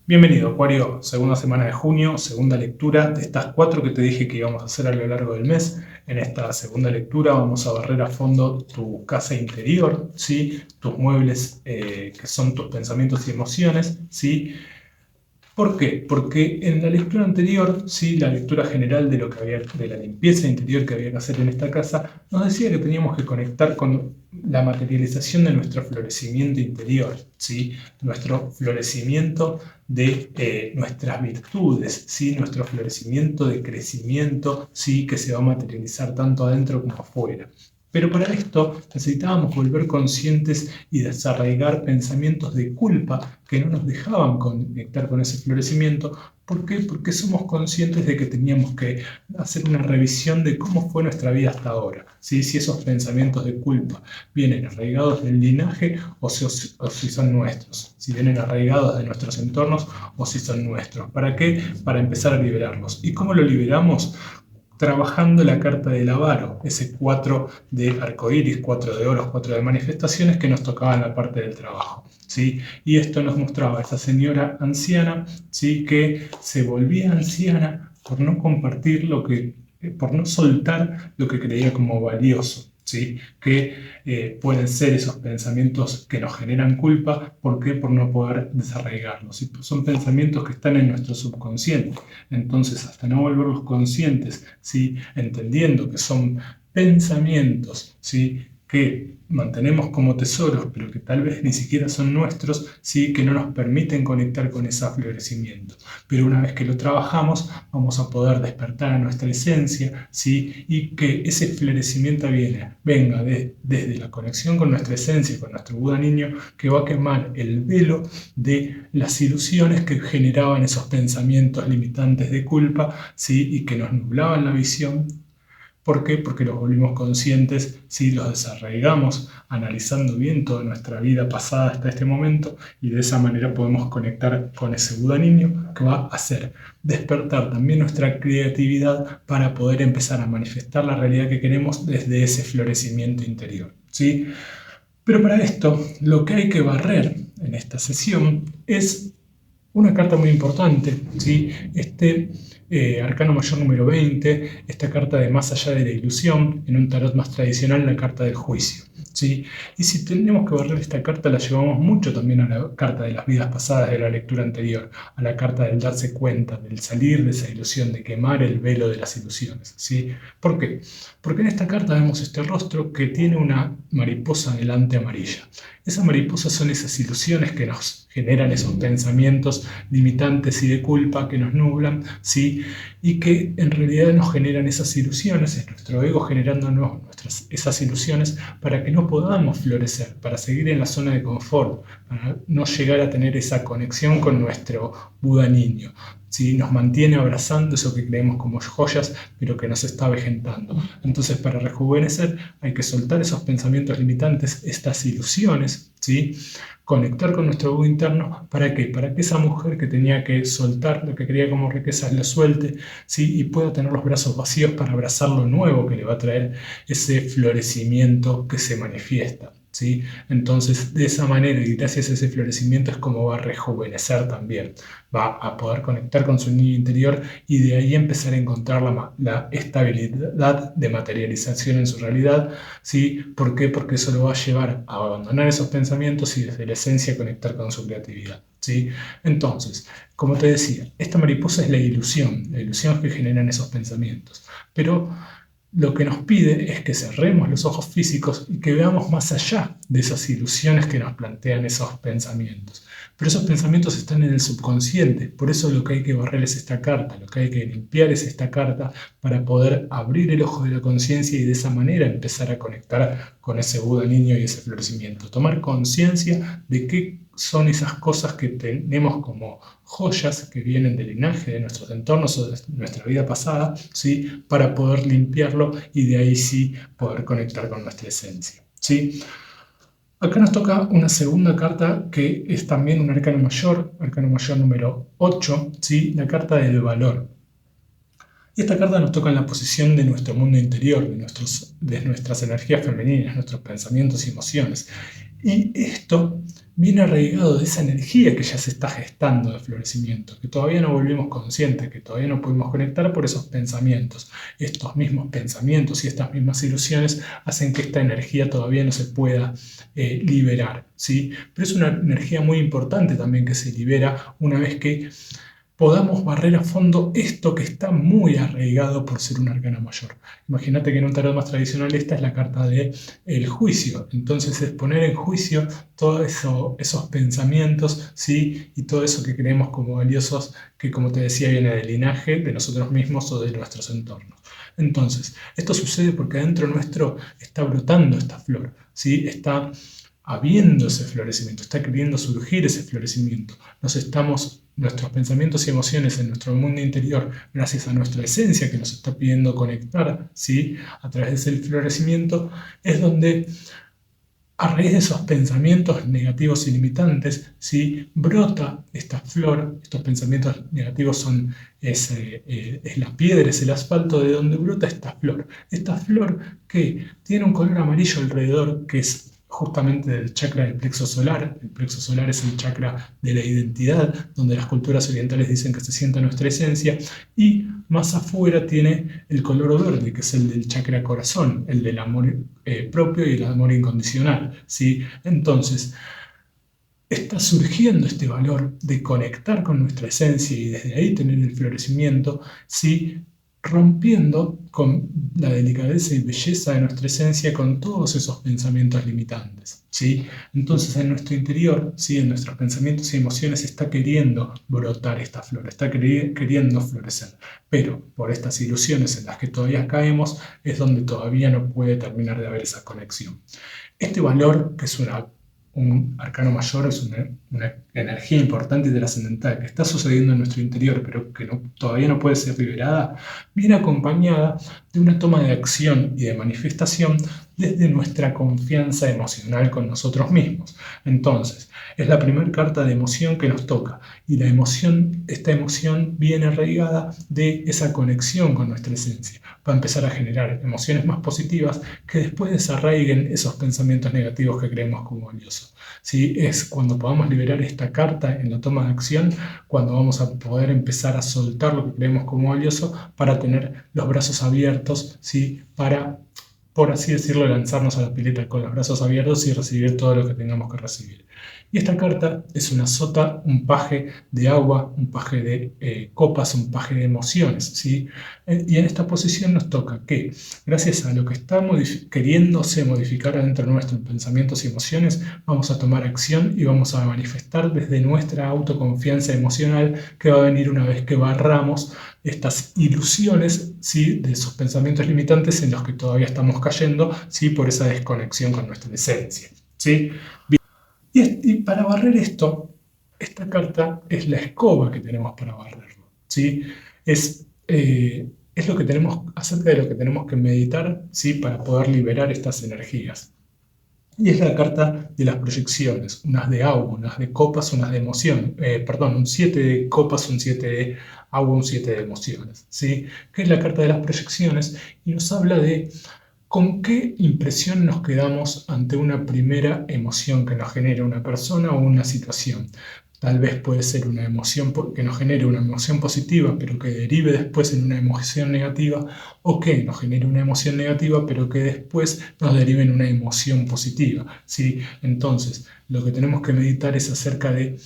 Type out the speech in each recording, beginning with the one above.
Bienvenido, Acuario. Segunda semana de junio, segunda lectura de estas cuatro que te dije que íbamos a hacer a lo largo del mes. En esta segunda lectura vamos a barrer a fondo tu casa interior, ¿sí? Tus muebles que son tus pensamientos y emociones, ¿sí? ¿Por qué? Porque en la lectura anterior, sí, la lectura general de lo que había, de la limpieza interior que había que hacer en esta casa, nos decía que teníamos que conectar con la materialización de nuestro florecimiento interior, ¿sí? Nuestro florecimiento de nuestras virtudes, ¿sí? Nuestro florecimiento de crecimiento, ¿sí? Que se va a materializar tanto adentro como afuera. Pero para esto necesitábamos volver conscientes y desarraigar pensamientos de culpa que no nos dejaban conectar con ese florecimiento. ¿Por qué? Porque somos conscientes de que teníamos que hacer una revisión de cómo fue nuestra vida hasta ahora. ¿Sí? Si esos pensamientos de culpa vienen arraigados del linaje o si son nuestros. Si vienen arraigados de nuestros entornos o si son nuestros. ¿Para qué? Para empezar a liberarlos. ¿Y cómo lo liberamos? Trabajando la carta del avaro, ese 4 de arcoíris, 4 de oros, 4 de manifestaciones que nos tocaba en la parte del trabajo, ¿sí? Y esto nos mostraba a esa señora anciana, ¿sí? Que se volvía anciana por no compartir por no soltar lo que creía como valioso. ¿Sí? Que pueden ser esos pensamientos que nos generan culpa. ¿Por qué? Por no poder desarraigarlos. Son pensamientos que están en nuestro subconsciente. Entonces, hasta no volverlos conscientes, ¿sí? Entendiendo que son pensamientos, ¿sí? Que mantenemos como tesoros, pero que tal vez ni siquiera son nuestros, ¿sí? Que no nos permiten conectar con ese florecimiento. Pero una vez que lo trabajamos, vamos a poder despertar a nuestra esencia, ¿sí? Y que ese florecimiento venga desde la conexión con nuestra esencia, con nuestro Buda niño, que va a quemar el velo de las ilusiones que generaban esos pensamientos limitantes de culpa, ¿sí? Y que nos nublaban la visión. ¿Por qué? Porque los volvimos conscientes, si los desarraigamos, analizando bien toda nuestra vida pasada hasta este momento, y de esa manera podemos conectar con ese Buda niño que va a hacer despertar también nuestra creatividad para poder empezar a manifestar la realidad que queremos desde ese florecimiento interior, ¿sí? Pero para esto, lo que hay que barrer en esta sesión es una carta muy importante, ¿sí? Arcano Mayor número 20, esta carta de Más allá de la ilusión, en un tarot más tradicional, la carta del juicio, ¿sí? Y si tenemos que barrer esta carta, la llevamos mucho también a la carta de las vidas pasadas de la lectura anterior, a la carta del darse cuenta, del salir de esa ilusión, de quemar el velo de las ilusiones, ¿sí? ¿Por qué? Porque en esta carta vemos este rostro que tiene una mariposa delante amarilla. Esas mariposas son esas ilusiones que nos generan esos pensamientos limitantes y de culpa que nos nublan, ¿sí? Y que en realidad nos generan esas ilusiones, es nuestro ego generándonos esas ilusiones para que no podamos florecer, para seguir en la zona de confort, para no llegar a tener esa conexión con nuestro Buda niño. ¿Sí? Nos mantiene abrazando eso que creemos como joyas, pero que nos está avejentando. Entonces, para rejuvenecer hay que soltar esos pensamientos limitantes, estas ilusiones, ¿sí? Conectar con nuestro Buda interno. ¿Para qué? Para que esa mujer que tenía que soltar lo que quería como riquezas lo suelte, ¿sí? Y pueda tener los brazos vacíos para abrazar lo nuevo que le va a traer ese florecimiento que se manifiesta, ¿sí? Entonces, de esa manera y gracias a ese florecimiento es como va a rejuvenecer también, va a poder conectar con su niño interior y de ahí empezar a encontrar la estabilidad de materialización en su realidad, ¿sí? ¿Por qué? Porque eso lo va a llevar a abandonar esos pensamientos y desde la esencia conectar con su creatividad, ¿sí? Entonces, como te decía, esta mariposa es la ilusión que generan esos pensamientos, pero lo que nos pide es que cerremos los ojos físicos y que veamos más allá de esas ilusiones que nos plantean esos pensamientos. Pero esos pensamientos están en el subconsciente, por eso lo que hay que barrer es esta carta, lo que hay que limpiar es esta carta para poder abrir el ojo de la conciencia y de esa manera empezar a conectar con ese Buda niño y ese florecimiento. Tomar conciencia de qué son esas cosas que tenemos como joyas que vienen del linaje de nuestros entornos o de nuestra vida pasada, ¿sí? Para poder limpiarlo y de ahí sí poder conectar con nuestra esencia, ¿sí? Acá nos toca una segunda carta que es también un arcano mayor número 8, ¿sí? La carta del valor. Y esta carta nos toca en la posición de nuestro mundo interior, de nuestras energías femeninas, nuestros pensamientos y emociones. Y esto bien arraigado de esa energía que ya se está gestando de florecimiento, que todavía no volvimos conscientes, que todavía no pudimos conectar por esos pensamientos. Estos mismos pensamientos y estas mismas ilusiones hacen que esta energía todavía no se pueda liberar, ¿sí? Pero es una energía muy importante también que se libera una vez que podamos barrer a fondo esto que está muy arraigado por ser un arcano mayor. Imagínate que en un tarot más tradicional esta es la carta del juicio. Entonces es poner en juicio todos esos pensamientos, ¿sí? Y todo eso que creemos como valiosos, que como te decía viene del linaje, de nosotros mismos o de nuestros entornos. Entonces, esto sucede porque adentro nuestro está brotando esta flor, ¿sí? Está habiendo ese florecimiento, está queriendo surgir ese florecimiento. Nuestros pensamientos y emociones en nuestro mundo interior, gracias a nuestra esencia que nos está pidiendo conectar, ¿sí? A través de ese florecimiento, es donde a raíz de esos pensamientos negativos y limitantes, ¿sí? Brota esta flor. Estos pensamientos negativos es la piedra, es el asfalto de donde brota esta flor. Esta flor que tiene un color amarillo alrededor, que es justamente del chakra del plexo solar. El plexo solar es el chakra de la identidad, donde las culturas orientales dicen que se sienta nuestra esencia, y más afuera tiene el color verde, que es el del chakra corazón, el del amor propio y el amor incondicional, ¿sí? Entonces, está surgiendo este valor de conectar con nuestra esencia y desde ahí tener el florecimiento, ¿sí? Rompiendo con la delicadeza y belleza de nuestra esencia con todos esos pensamientos limitantes, ¿sí? Entonces en nuestro interior, ¿sí? En nuestros pensamientos y emociones está queriendo brotar esta flor, está queriendo florecer, pero por estas ilusiones en las que todavía caemos es donde todavía no puede terminar de haber esa conexión. Este valor, que es un arcano mayor, es una energía importante y trascendental que está sucediendo en nuestro interior, pero que todavía no puede ser liberada, viene acompañada de una toma de acción y de manifestación desde nuestra confianza emocional con nosotros mismos. Entonces, es la primera carta de emoción que nos toca, y esta emoción viene arraigada de esa conexión con nuestra esencia. Va a empezar a generar emociones más positivas que después desarraiguen esos pensamientos negativos que creemos como valiosos, ¿sí? Es cuando podamos liberar esta carta en la toma de acción, cuando vamos a poder empezar a soltar lo que creemos como valioso para tener los brazos abiertos, ¿sí? Para, por así decirlo, lanzarnos a la pileta con los brazos abiertos y recibir todo lo que tengamos que recibir. Y esta carta es una sota, un paje de agua, un paje de copas, un paje de emociones, ¿sí? Y en esta posición nos toca que, gracias a lo que está queriéndose modificar adentro de nuestros pensamientos y emociones, vamos a tomar acción y vamos a manifestar desde nuestra autoconfianza emocional, que va a venir una vez que barramos estas ilusiones, ¿sí? De esos pensamientos limitantes en los que todavía estamos cayendo, ¿sí? Por esa desconexión con nuestra esencia, ¿sí? Y para barrer esto, esta carta es la escoba que tenemos para barrerlo, ¿sí? Es lo que tenemos, acerca de lo que tenemos que meditar, ¿sí? Para poder liberar estas energías. Y es la carta de las proyecciones, unas de agua, unas de copas, unas de emoción. Un 7 de copas, un 7 de agua, un 7 de emociones, ¿sí? Que es la carta de las proyecciones y nos habla de ¿con qué impresión nos quedamos ante una primera emoción que nos genera una persona o una situación? Tal vez puede ser una emoción que nos genere una emoción positiva, pero que derive después en una emoción negativa, o que nos genere una emoción negativa, pero que después nos derive en una emoción positiva, ¿sí? Entonces, lo que tenemos que meditar es acerca de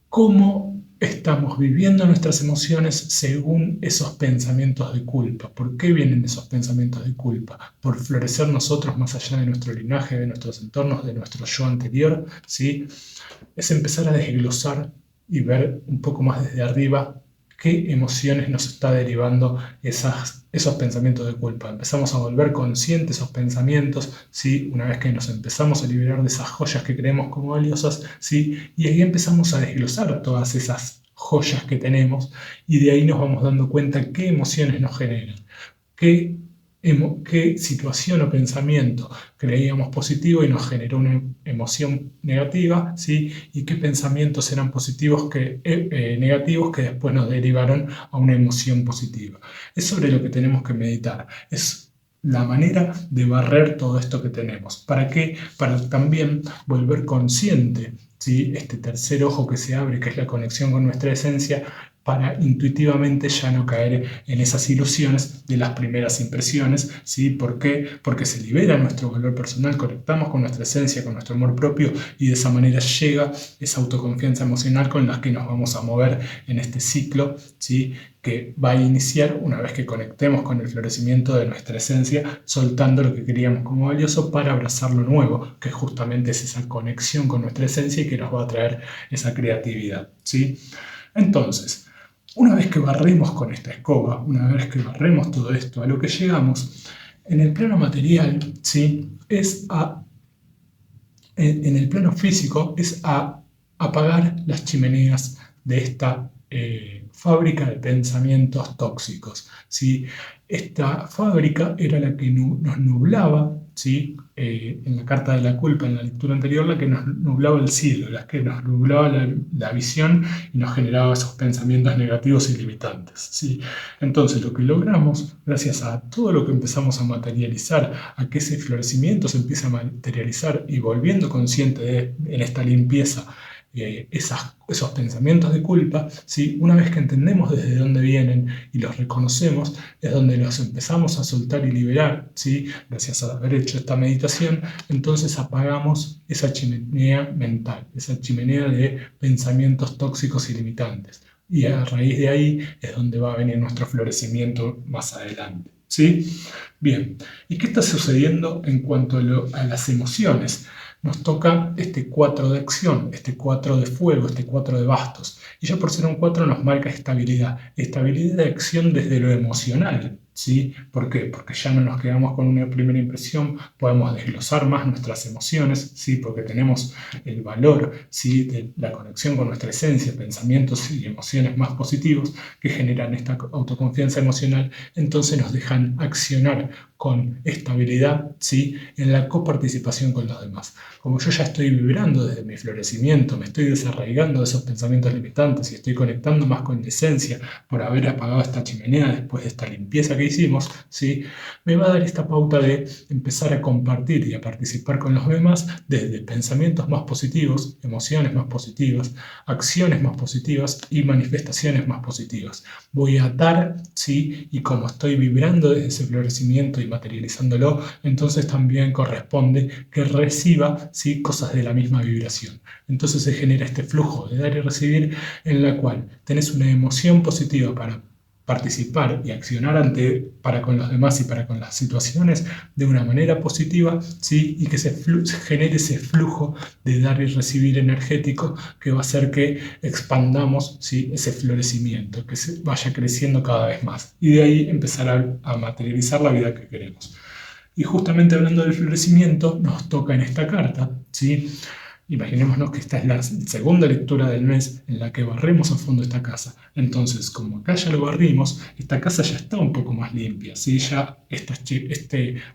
cómo estamos viviendo nuestras emociones según esos pensamientos de culpa. ¿Por qué vienen esos pensamientos de culpa? Por florecer nosotros más allá de nuestro linaje, de nuestros entornos, de nuestro yo anterior, ¿sí? Es empezar a desglosar y ver un poco más desde arriba qué emociones nos está derivando esos pensamientos de culpa. Empezamos a volver conscientes esos pensamientos, ¿sí? Una vez que nos empezamos a liberar de esas joyas que creemos como valiosas, ¿sí? Y ahí empezamos a desglosar todas esas joyas que tenemos, y de ahí nos vamos dando cuenta qué emociones nos generan, qué situación o pensamiento creíamos positivo y nos generó una emoción negativa, ¿sí? Y qué pensamientos eran negativos que después nos derivaron a una emoción positiva. Es sobre lo que tenemos que meditar. Es la manera de barrer todo esto que tenemos. ¿Para qué? Para también volver consciente, ¿sí? Este tercer ojo que se abre, que es la conexión con nuestra esencia, para intuitivamente ya no caer en esas ilusiones de las primeras impresiones, ¿sí? ¿Por qué? Porque se libera nuestro valor personal, conectamos con nuestra esencia, con nuestro amor propio, y de esa manera llega esa autoconfianza emocional con la que nos vamos a mover en este ciclo, ¿sí? Que va a iniciar una vez que conectemos con el florecimiento de nuestra esencia, soltando lo que queríamos como valioso para abrazar lo nuevo, que justamente es esa conexión con nuestra esencia y que nos va a traer esa creatividad, ¿sí? Entonces, una vez que barremos con esta escoba, una vez que barremos todo esto, a lo que llegamos en el plano material, ¿sí? En el plano físico, es a apagar las chimeneas de esta fábrica de pensamientos tóxicos, ¿sí? Esta fábrica era la que nos nublaba, ¿sí? En la carta de la culpa, en la lectura anterior, la que nos nublaba el cielo, la que nos nublaba la visión y nos generaba esos pensamientos negativos y limitantes, ¿sí? Entonces, lo que logramos, gracias a todo lo que empezamos a materializar, a que ese florecimiento se empiece a materializar y volviendo consciente en esta limpieza, esos pensamientos de culpa, ¿sí? Una vez que entendemos desde dónde vienen y los reconocemos, es donde los empezamos a soltar y liberar, ¿sí? Gracias a haber hecho esta meditación, entonces apagamos esa chimenea mental, esa chimenea de pensamientos tóxicos y limitantes. Y a raíz de ahí es donde va a venir nuestro florecimiento más adelante, ¿sí? Bien, ¿y qué está sucediendo en cuanto a las emociones? Nos toca este 4 de acción, este 4 de fuego, este 4 de bastos. Y ya por ser un 4 nos marca estabilidad. Estabilidad de acción desde lo emocional, ¿sí? ¿Por qué? Porque ya no nos quedamos con una primera impresión, podemos desglosar más nuestras emociones, ¿sí? Porque tenemos el valor, ¿sí? De la conexión con nuestra esencia, pensamientos y emociones más positivos que generan esta autoconfianza emocional, entonces nos dejan accionar con estabilidad, ¿sí? En la coparticipación con los demás. Como yo ya estoy vibrando desde mi florecimiento, me estoy desarraigando de esos pensamientos limitantes y estoy conectando más con la esencia por haber apagado esta chimenea después de esta limpieza que hicimos, ¿sí? Me va a dar esta pauta de empezar a compartir y a participar con los demás desde pensamientos más positivos, emociones más positivas, acciones más positivas y manifestaciones más positivas. Voy a atar, ¿sí? Y como estoy vibrando desde ese florecimiento y materializándolo, entonces también corresponde que reciba, ¿sí? Cosas de la misma vibración. Entonces se genera este flujo de dar y recibir en la cual tenés una emoción positiva para participar y accionar para con los demás y para con las situaciones de una manera positiva, ¿sí? Y que se genere ese flujo de dar y recibir energético que va a hacer que expandamos, ¿sí? Ese florecimiento, que se vaya creciendo cada vez más y de ahí empezar a materializar la vida que queremos. Y justamente hablando del florecimiento, nos toca en esta carta, ¿sí? Imaginémonos que esta es la segunda lectura del mes en la que barremos a fondo esta casa. Entonces, como acá ya lo barrimos, esta casa ya está un poco más limpia, ¿sí? Ya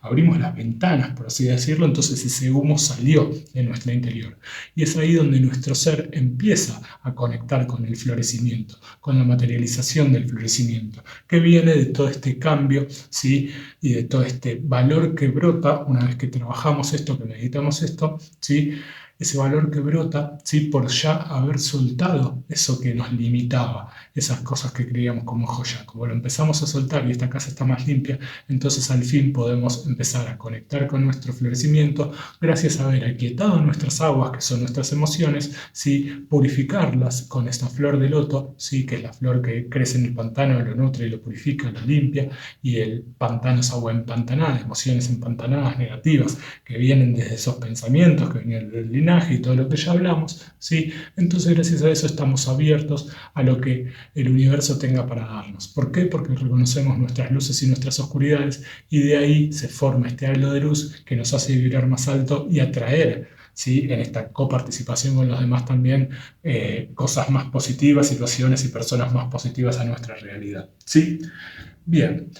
abrimos las ventanas, por así decirlo, entonces ese humo salió de nuestro interior. Y es ahí donde nuestro ser empieza a conectar con el florecimiento, con la materialización del florecimiento, que viene de todo este cambio, ¿sí? Y de todo este valor que brota una vez que trabajamos esto, que meditamos esto, ¿sí? Ese valor que brota, ¿sí? Por ya haber soltado eso que nos limitaba, esas cosas que creíamos como joya. Como lo empezamos a soltar y esta casa está más limpia, entonces al fin podemos empezar a conectar con nuestro florecimiento gracias a haber aquietado nuestras aguas, que son nuestras emociones, ¿sí? Purificarlas con esta flor de loto, ¿sí? Que es la flor que crece en el pantano, lo nutre, lo purifica, lo limpia, y el pantano es agua empantanada, emociones empantanadas, negativas, que vienen desde esos pensamientos, que vienen del linaje y todo lo que ya hablamos, ¿sí? Entonces gracias a eso estamos abiertos a lo que el universo tenga para darnos. ¿Por qué? Porque reconocemos nuestras luces y nuestras oscuridades y de ahí se forma este halo de luz que nos hace vibrar más alto y atraer, ¿sí? En esta coparticipación con los demás también cosas más positivas, situaciones y personas más positivas a nuestra realidad, ¿sí? Bien,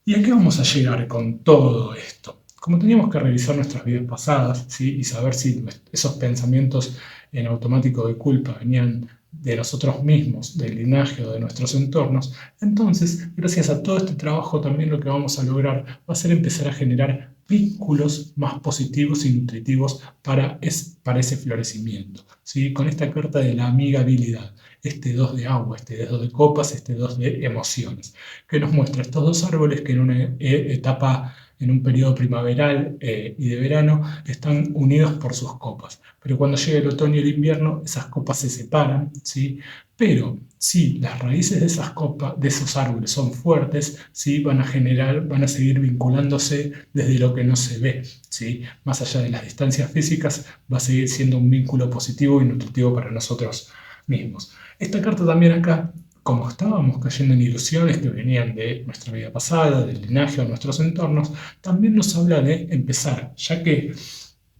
¿y a qué vamos a llegar con todo esto? Como teníamos que revisar nuestras vidas pasadas, ¿sí? Y saber si esos pensamientos en automático de culpa venían de nosotros mismos, del linaje o de nuestros entornos, entonces, gracias a todo este trabajo, también lo que vamos a lograr va a ser empezar a generar vínculos más positivos y nutritivos para ese florecimiento, ¿sí? Con esta carta de la amigabilidad, este 2 de agua, este 2 de copas, este 2 de emociones, que nos muestra estos dos árboles que en una etapa, en un periodo primaveral y de verano, están unidos por sus copas. Pero cuando llega el otoño y el invierno, esas copas se separan, ¿sí? Pero si las raíces de esas copas, de esos árboles son fuertes, ¿sí? Van a seguir vinculándose desde lo que no se ve, ¿sí? Más allá de las distancias físicas, va a seguir siendo un vínculo positivo y nutritivo para nosotros mismos. Esta carta también acá, como estábamos cayendo en ilusiones que venían de nuestra vida pasada, del linaje o nuestros entornos, también nos habla de empezar, ya que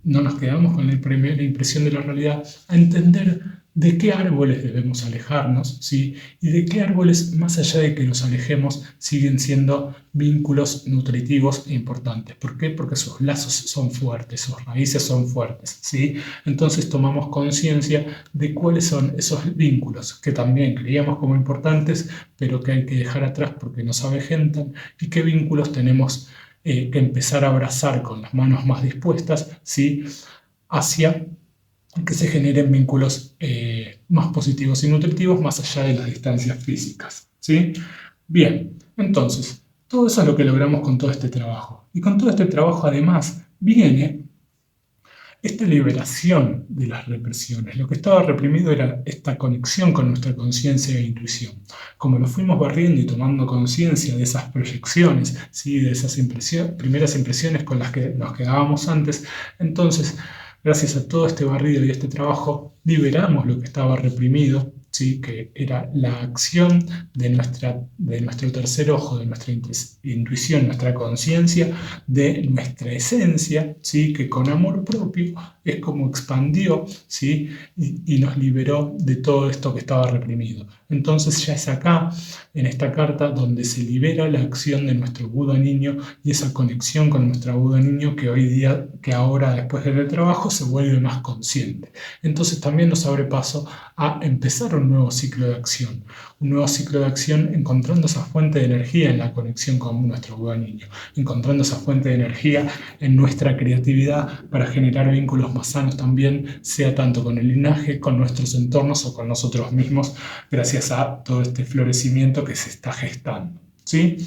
no nos quedamos con la primera impresión de la realidad, a entender de qué árboles debemos alejarnos, ¿sí? Y de qué árboles, más allá de que los alejemos, siguen siendo vínculos nutritivos e importantes. ¿Por qué? Porque sus lazos son fuertes, sus raíces son fuertes, ¿sí? Entonces tomamos conciencia de cuáles son esos vínculos que también creíamos como importantes, pero que hay que dejar atrás porque nos avejentan, y qué vínculos tenemos que empezar a abrazar con las manos más dispuestas, ¿sí? Hacia que se generen vínculos más positivos y nutritivos más allá de las distancias físicas, ¿sí? Bien, entonces, todo eso es lo que logramos con todo este trabajo. Y con todo este trabajo además viene esta liberación de las represiones. Lo que estaba reprimido era esta conexión con nuestra conciencia e intuición. Como lo fuimos barriendo y tomando conciencia de esas proyecciones, ¿sí? De esas primeras impresiones con las que nos quedábamos antes, entonces, gracias a todo este barrido y este trabajo, liberamos lo que estaba reprimido, ¿sí? Que era la acción de nuestro tercer ojo, de nuestra intuición, nuestra conciencia, de nuestra esencia, ¿sí? Que con amor propio es como expandió, ¿sí? Y nos liberó de todo esto que estaba reprimido. Entonces ya es acá, en esta carta, donde se libera la acción de nuestro Buda niño y esa conexión con nuestro Buda niño que hoy día, que ahora después del trabajo, se vuelve más consciente. Entonces también nos abre paso a empezar un nuevo ciclo de acción. Un nuevo ciclo de acción encontrando esa fuente de energía en la conexión con nuestro Buda niño, encontrando esa fuente de energía en nuestra creatividad para generar vínculos más sanos también, sea tanto con el linaje, con nuestros entornos o con nosotros mismos, gracias a todo este florecimiento que se está gestando, ¿sí?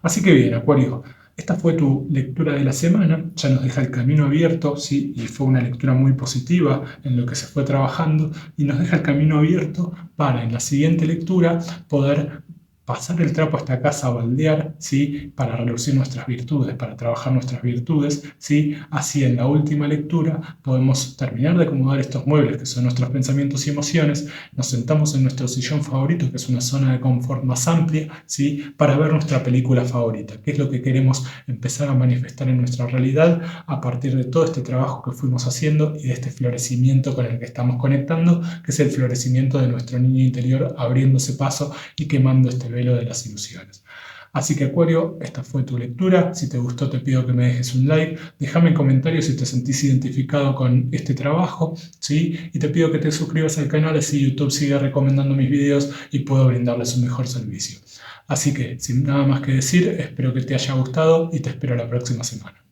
Así que bien, Acuario, esta fue tu lectura de la semana, ya nos deja el camino abierto, ¿sí? Y fue una lectura muy positiva en lo que se fue trabajando, y nos deja el camino abierto para en la siguiente lectura poder pasar el trapo a esta casa a baldear, ¿sí? Para relucir nuestras virtudes, para trabajar nuestras virtudes, ¿sí? Así en la última lectura podemos terminar de acomodar estos muebles que son nuestros pensamientos y emociones, nos sentamos en nuestro sillón favorito, que es una zona de confort más amplia, ¿sí? Para ver nuestra película favorita, que es lo que queremos empezar a manifestar en nuestra realidad a partir de todo este trabajo que fuimos haciendo y de este florecimiento con el que estamos conectando, que es el florecimiento de nuestro niño interior abriéndose paso y quemando este velo de las ilusiones. Así que Acuario, esta fue tu lectura. Si te gustó, te pido que me dejes un like. Déjame en comentarios si te sentís identificado con este trabajo, ¿sí? Y te pido que te suscribas al canal, así YouTube sigue recomendando mis videos y puedo brindarles un mejor servicio. Así que, sin nada más que decir, espero que te haya gustado y te espero la próxima semana.